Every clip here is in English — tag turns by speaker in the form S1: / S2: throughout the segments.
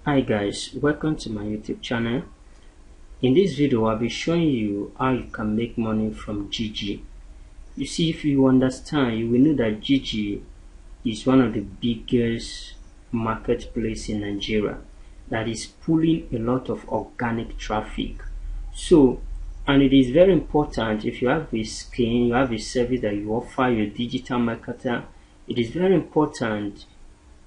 S1: Hi guys, welcome to my YouTube channel. In this video I'll be showing you how you can make money from Jiji. You see, if you understand, you will know that Jiji is one of the biggest marketplace in Nigeria that is pulling a lot of organic traffic. And it is very important, if you have a skin, you have a service that you offer, your digital marketer, it is very important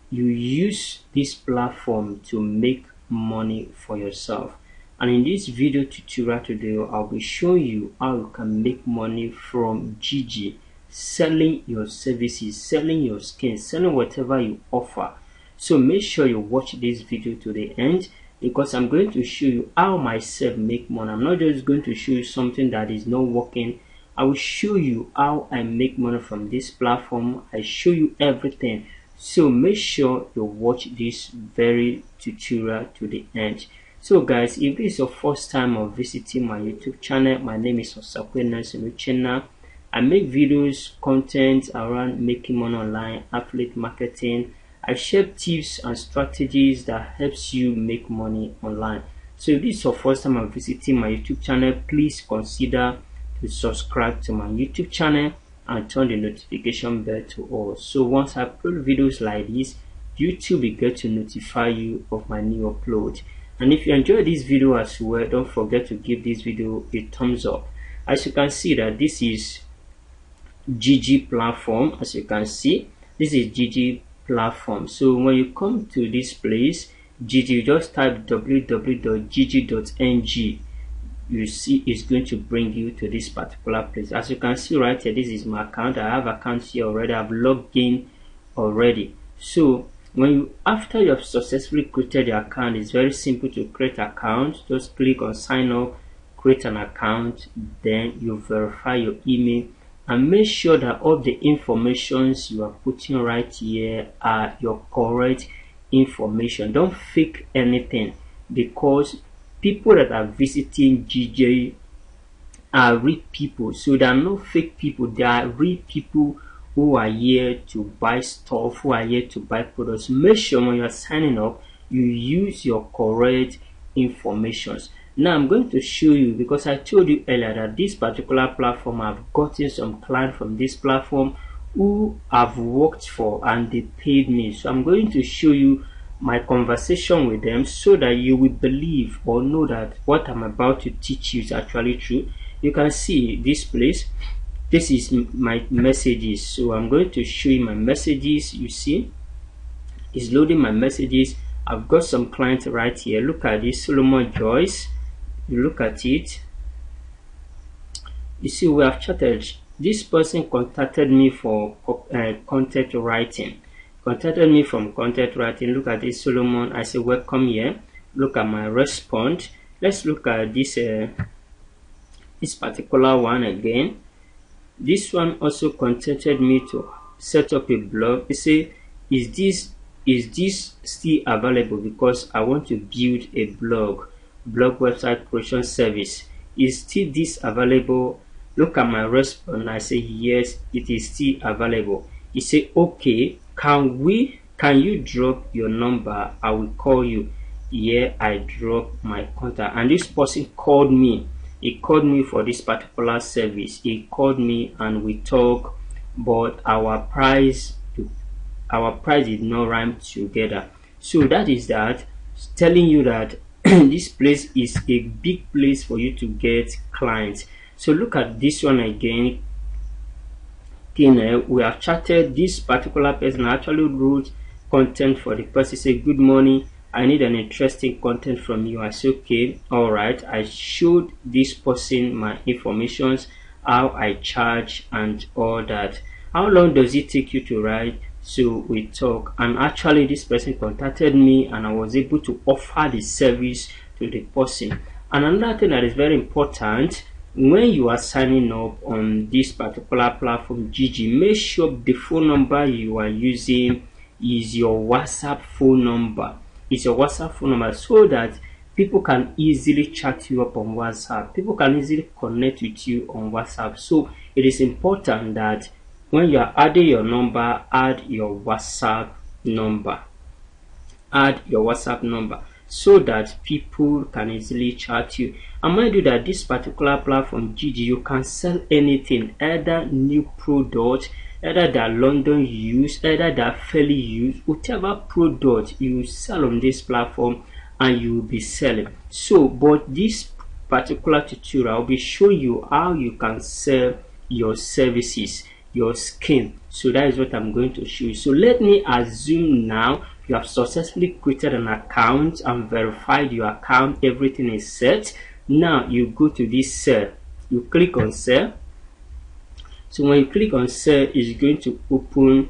S1: you use this platform to make money for yourself. And in this video tutorial today, I'll be showing you how you can make money from Jiji, selling your services, selling your skin, selling whatever you offer. So make sure you watch this video to the end, because I'm going to show you how myself make money. I'm not just going to show you something that is not working. I will show you how I make money from this platform. I show you everything. So make sure you watch this very tutorial to the end. So guys, if this is your first time of visiting my YouTube channel, my name is Qservers. I make videos, content around making money online, affiliate marketing. I share tips and strategies that helps you make money online. So if this is your first time of visiting my YouTube channel, please consider to subscribe to my YouTube channel and turn the notification bell to all. So once I upload videos like this, YouTube will get to notify you of my new upload. And if you enjoy this video as well, don't forget to give this video a thumbs up. As you can see that this is Jiji platform. As you can see, this is Jiji platform. So when you come to this place, Jiji, you just type www.jiji.ng. you see it's going to bring you to this particular place. As you can see right here, this is my account. I have accounts here already. I've logged in already. So after you have successfully created your account, it's very simple to create an account. Just click on sign up, create an account, then you verify your email and make sure that all the informations you are putting right here are your correct information. Don't fake anything, because people that are visiting Jiji are real people. So they are not fake people. They are real people who are here to buy stuff, who are here to buy products. Make sure when you are signing up, you use your correct informations. Now I'm going to show you, because I told you earlier that this particular platform, I've gotten some clients from this platform who I've worked for and they paid me. So I'm going to show you my conversation with them so that you will believe or know that what I'm about to teach you is actually true. You can see this place. This is my messages. So I'm going to show you my messages. You see, it's loading my messages. I've got some clients right here. Look at this, Solomon Joyce. You look at it. You see, we have chatted. This person contacted me for content writing. Contacted me from content writing. Look at this, Solomon. I say welcome here. Look at my response. Let's look at this this particular one again. This one also contacted me to set up a blog. They say, is this still available, because I want to build a blog website creation service. Is still this available? Look at my response. I say yes, it is still available. He say okay, can you drop your number? I will call you. Yeah, I drop my contact, and this person called me. He called me for this particular service. He called me and we talk, but our price did not rhyme together. So that is that, telling you that this place is a big place for you to get clients. So look at this one again. We have chatted. This particular person actually wrote content for the person. Say, good morning, I need an interesting content from you. I say okay, all right. I showed this person my informations, how I charge and all that. How long does it take you to write? So we talk, and actually this person contacted me and I was able to offer the service to the person. And another thing that is very important, when you are signing up on this particular platform Jiji, make sure the phone number you are using is your WhatsApp phone number. It's your WhatsApp phone number, so that people can easily chat you up on WhatsApp. People can easily connect with you on WhatsApp. So it is important that when you are adding your number, add your WhatsApp number. add your WhatsApp number so that people can easily chat you. And mind you that this particular platform Jiji, you can sell anything, either new product, either that London use, either that fairly used, whatever product you sell on this platform and you will be selling. So but this particular tutorial I'll be showing you how you can sell your services, your skin. So that is what I'm going to show you. So let me assume now you have successfully created an account and verified your account, everything is set. Now you go to this sell, you click on sell. So when you click on sell, it's going to open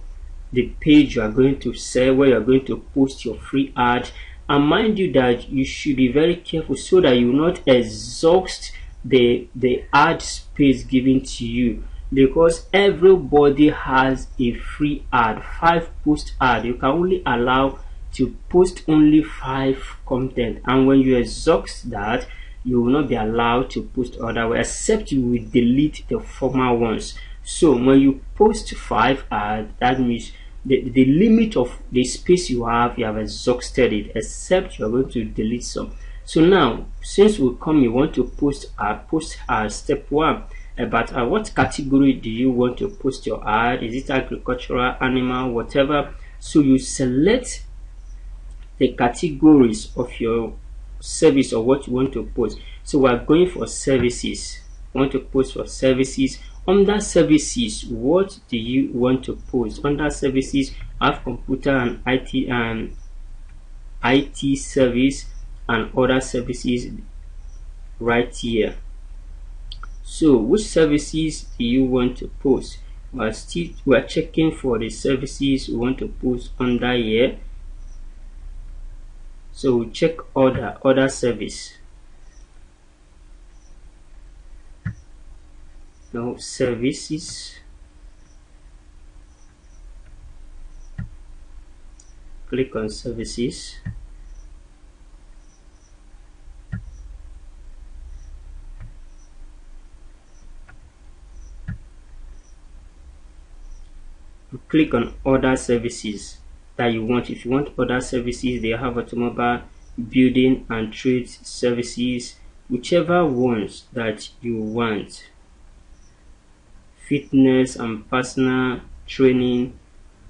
S1: the page you are going to sell, where you are going to post your free ad. And mind you that you should be very careful so that you will not exhaust the ad space given to you, because everybody has a free ad, 5 post ad. You can only allow to post only 5 content, and when you exhaust that, you will not be allowed to post other, except you will delete the former ones. So when you post 5 ads, that means the limit of the space you have exhausted it, except you are going to delete some. So now, since we want to post our step 1, but what category do you want to post your ad? Is it agricultural, animal, whatever? So you select the categories of your service or what you want to post. So we are going for services. We want to post for services. Under services, what do you want to post? Under services, I have computer and IT service and other services right here. So which services do you want to post? We are checking for the services we want to post under here. So we check other service. Now services, click on services. You click on other services that you want. If you want other services, they have automobile, building and trade services, whichever ones that you want. Fitness and personal training.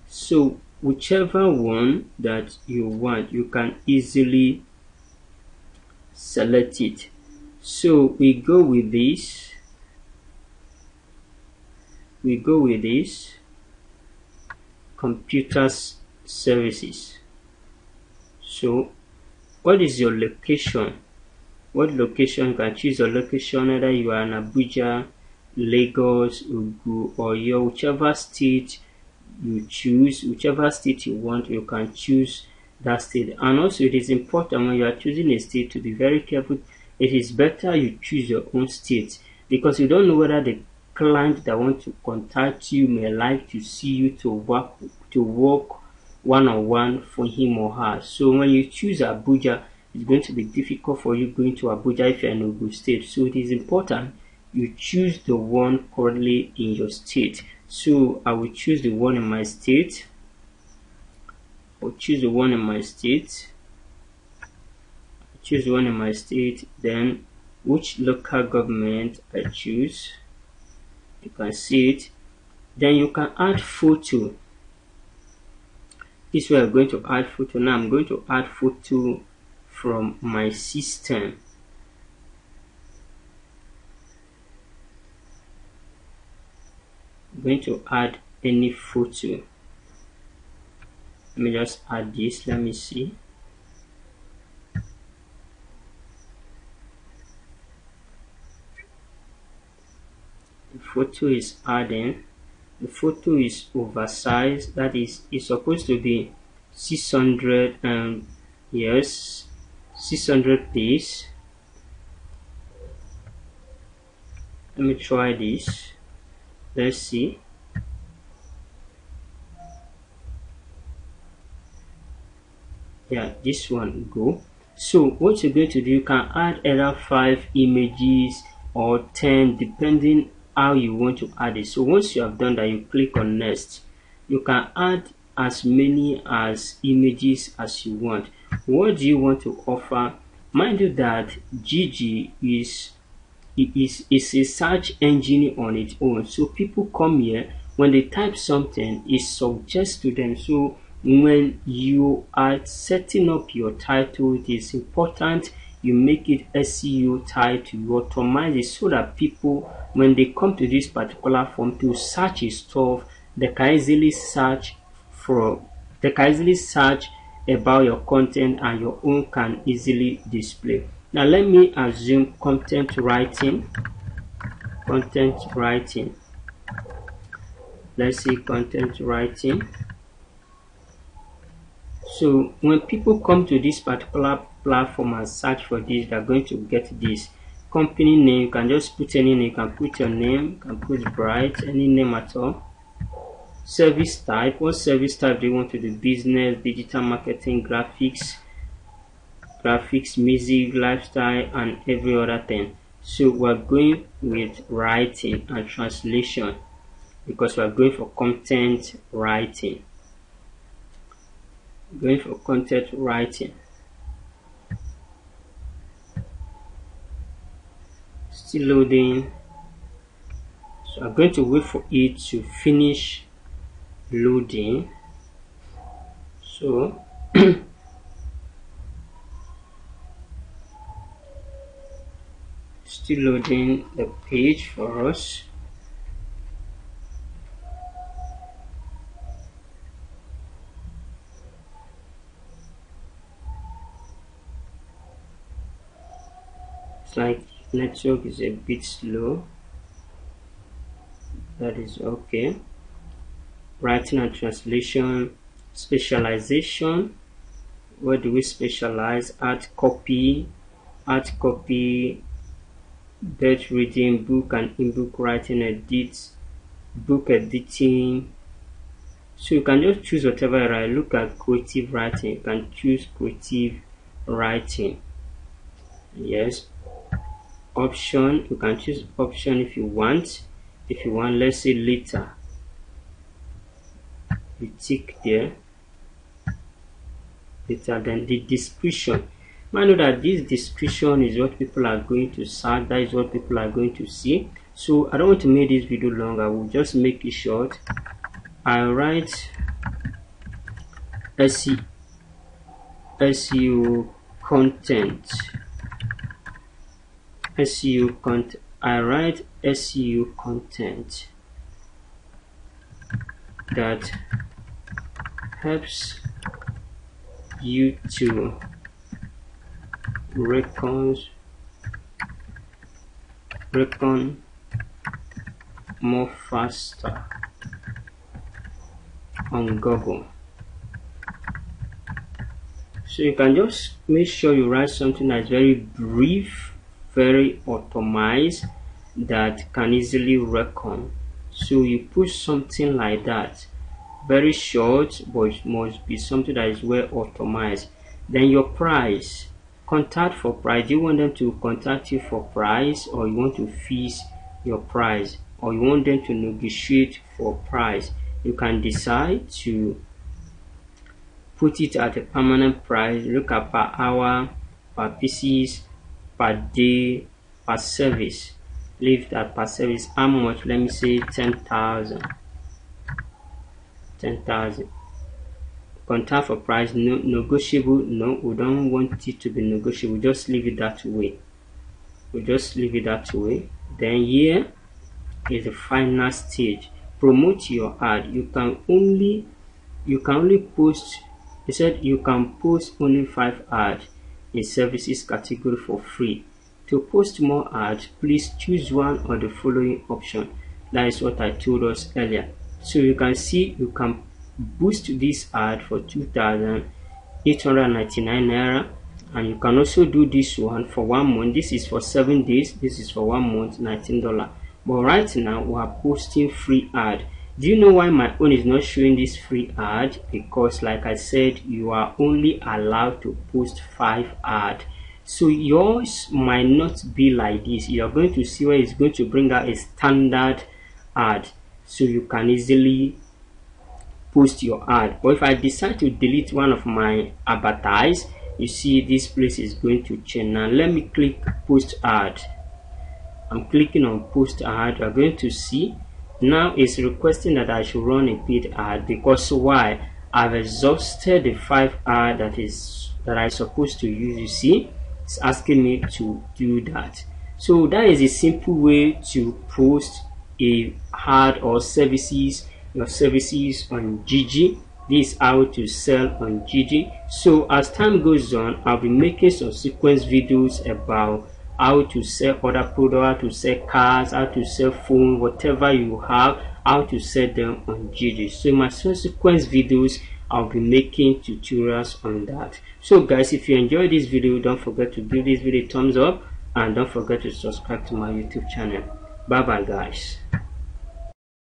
S1: So whichever one that you want, you can easily select it. So we go with this. Computer services. So what is your location? What location? You can choose your location, either you are in Abuja, Lagos, Ugu, or whichever state you choose, whichever state you want, you can choose that state. And also it is important when you are choosing a state to be very careful. It is better you choose your own state, because you don't know whether the client that want to contact you may like to see you to work one-on-one for him or her. So when you choose Abuja, it's going to be difficult for you going to Abuja if you're in Ogun State. So it is important you choose the one currently in your state. So I will choose the one in my state. Then which local government I choose. You can see it. Then you can add photo. This way I'm going to add photo. Now I'm going to add photo from my system. I'm going to add any photo. Let me just add this. Let me see. The photo is adding. The photo is oversized. That is, it's supposed to be 600 yes, 600 please. Let me try this. Let's see. Yeah, this one go. So what you're going to do, you can add either 5 images or 10, depending how you want to add it. So once you have done that, you click on next. You can add as many as images as you want. What do you want to offer? Mind you that Jiji is a search engine on its own. So people come here, when they type something, it suggests to them. So when you are setting up your title, it is important you make it SEO title, you automate it so that people, when they come to this particular form to search your stuff, they can easily search about your content, and your own can easily display. Now let me assume content writing. Let's see content writing. So when people come to this particular platform and search for this, they're going to get this. Company name, you can just put any name, you can put your name, you can put Bright, any name at all. Service type, what service type do you want to do? Business, digital marketing, graphics, music, lifestyle, and every other thing. So we're going with writing and translation because we're going for content writing. Still loading. So I'm going to wait for it to finish loading. So still loading the page for us. It's like network is a bit slow. That is okay. Writing and translation. Specialization. What do we specialize? Art copy, date reading, book and in-book writing, book editing. So you can just choose whatever you write. Look at creative writing. You can choose creative writing. Yes. Option, you can choose option if you want. Let's say later, you tick there. Later, then the description. I know that this description is what people are going to search. That is what people are going to see. So I don't want to make this video long. I will just make it short. I write SEO content. I write SEO content that helps you to reckon more faster on Google. So you can just make sure you write something that's very brief, very automized, that can easily reckon. So you put something like that, very short, but it must be something that is well automized. Then your price, contact for price. Do you want them to contact you for price, or you want to fix your price, or you want them to negotiate for price? You can decide to put it at a permanent price. Look at per hour, per pieces, per day, per service. Leave that per service. How much? Let me say 10,000. 10,000. Contact for price, no negotiable. No, we don't want it to be negotiable. Just leave it that way. Then here is the final stage. Promote your ad. You can only post. He said you can post only 5 ads in services category for free. To post more ads, please choose one of the following options. That is what I told us earlier. So you can see you can boost this ad for 2,899 naira, and you can also do this one for 1 month. This is for 7 days. This is for 1 month, $19. But right now we are posting free ad. Do you know why my own is not showing this free ad? Because like I said, you are only allowed to post 5 ads. So yours might not be like this. You are going to see where it's going to bring out a standard ad, so you can easily post your ad. But if I decide to delete one of my avatars, you see this place is going to change. Now let me click post ad. I'm clicking on post ad. You're going to see now it's requesting that I should run a paid ad, because why? I've exhausted the 5 ad that I'm supposed to use. You see, it's asking me to do that. So that is a simple way to post a ad or services, your services on Jiji. This is how to sell on Jiji. So as time goes on, I'll be making subsequent videos about how to sell other products, how to sell cars, how to sell phone, whatever you have, how to sell them on Jiji. So in my subsequent videos, I'll be making tutorials on that. So guys, if you enjoyed this video, don't forget to give this video a thumbs up and don't forget to subscribe to my YouTube channel. Bye bye guys.